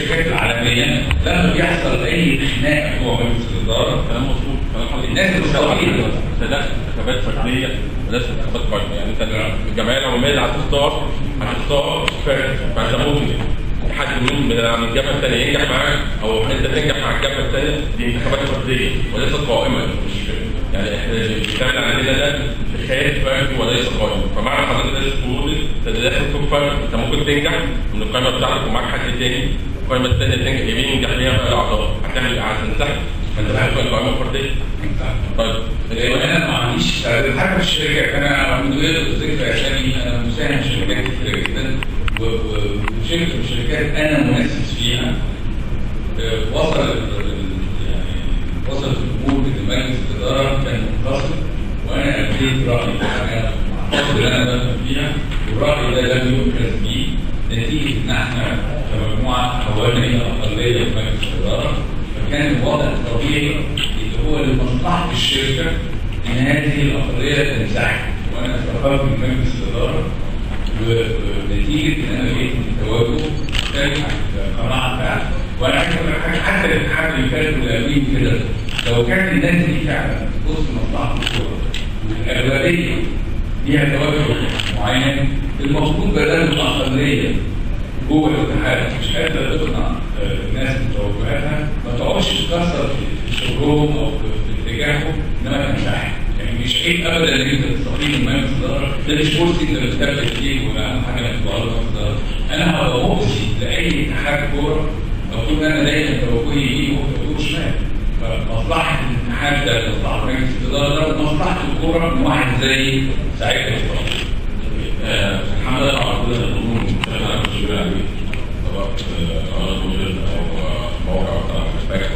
الشركات العالميه لما بيحصل اي خناقه جوه مجلس الاداره كلام مظبوط. الناس المستقيمه ده انتخابات فرديه وليس انتخابات قائمه. يعني انت الجمعيه العموميه اللي هتختار فرد، فانت ممكن حد من الجبهه الثانيه ينجح معاك او انت تنجح مع الجبهه الثانيه. دي انتخابات فرديه وليست قائمه. مش يعني احنا بيتعمل عندنا ده خارج فردي وليس قائم. فمعنى حضرتك لازم تقول انت داخل في فرد، انت ممكن تنجح من القائمه بتاعتك ومعاك حد تاني، القائمه الثانيه تنجح ينجح بيها بقى الاعضاء، هتعمل هتنسحب انت داخل قائمه فرديه. طيب انا ما عنديش حاجه في الشركه، انا من غير ذكر اسامي انا مساهم في شركات كتير جدا وشركه من الشركات انا مؤسس فيها وصلت الامور لمجلس الاداره كان منفصل وانا ابديت رايي انا اللي انا بفهم فيها، والراي ده لم يؤخذ به نتيجه ان احنا كمجموعه حوالي اقليه في مجلس الاداره، فكان الوضع الطبيعي اللي هو لمصلحه الشركه ان هذه الاقليه تنسحب، وانا استقرت من مجلس الاداره ونتيجه ان انا لقيت التواجد خارج القناعه بتاعتي. وانا عايز اقول لك حتى الاتحاد اللي فات والامين كده لو كانت الناس دي فعلا تبص لمصلحه الكوره والاغلبيه ليها توجه معين، المفروض بدل الاقليه جوه الاتحاد مش قادره تقنع الناس بتوجهاتها ما تقعدش تكسر في شغلهم او في اتجاههم انما تنسحب. يعني مش عيب ابدا ان انت تستقيل مجلس الاداره، ده مش كرسي انت بتثبت فيه ولا حاجه انك تبقى الاداره. انا هبقى مؤذي لاي اتحاد كوره اكون انا دايما توجهي يمين وتوجهه شمال. فمصلحه الاتحاد ده مصلحه مجلس الاداره ده مصلحه الكوره من واحد زي سعيد الاسرائيلي. الحمد لله على كل الامور المشتغله على الشغل عليه، سواء على تويتر او موقع بتاع الفاكس.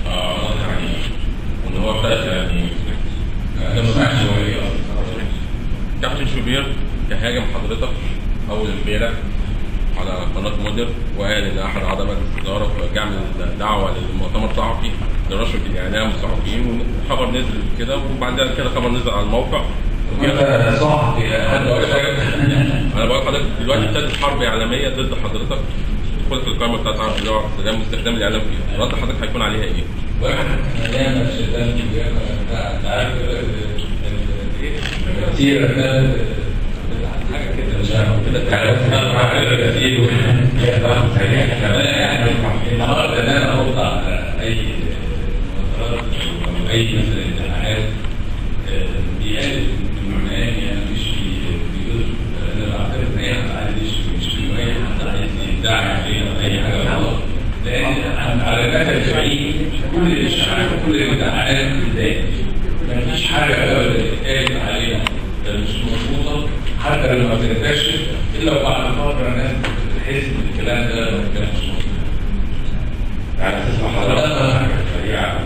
يعني وان هو ابتدى يعني كابتن شوبير كهاجم حضرتك اول امبارح على قناه مودر وقال ان احد اعضاء مجلس الاداره جعل دعوه للمؤتمر الصحفي لرشوه الاعلام والصحفيين، والخبر نزل كده وبعد كده خبر نزل على الموقع. انت صحفي انا بقول لحضرتك دلوقتي ابتدت حرب اعلاميه ضد حضرتك دخلت القائمه بتاعت عرض الاعلام واستخدام الاعلام فيها، رد حضرتك هيكون عليها ايه؟ واحد ايام الشيطان انت عارف كتير حاجه كده مش عارف كده حاجه كتير يعني النهارده ان انا ارد على اي مؤتمرات او اي مثلا امتحانات بيقلل من معناه انا مش بيقول انا بعتبر ان اي حد عايز يشتري مش في اي حد عايز يدعي علينا اي حاجه غلط، لان على المدى البعيد كل الاشاعات وكل الادعاءات بتضايق. مفيش حاجه ابدا اتقالت علينا مش مظبوطه حتى لما بتنتشر الا وبعد فتره الناس بتحس ان الكلام ده ما كانش مظبوط. يعني تسمع حضرتك حاجه سريعه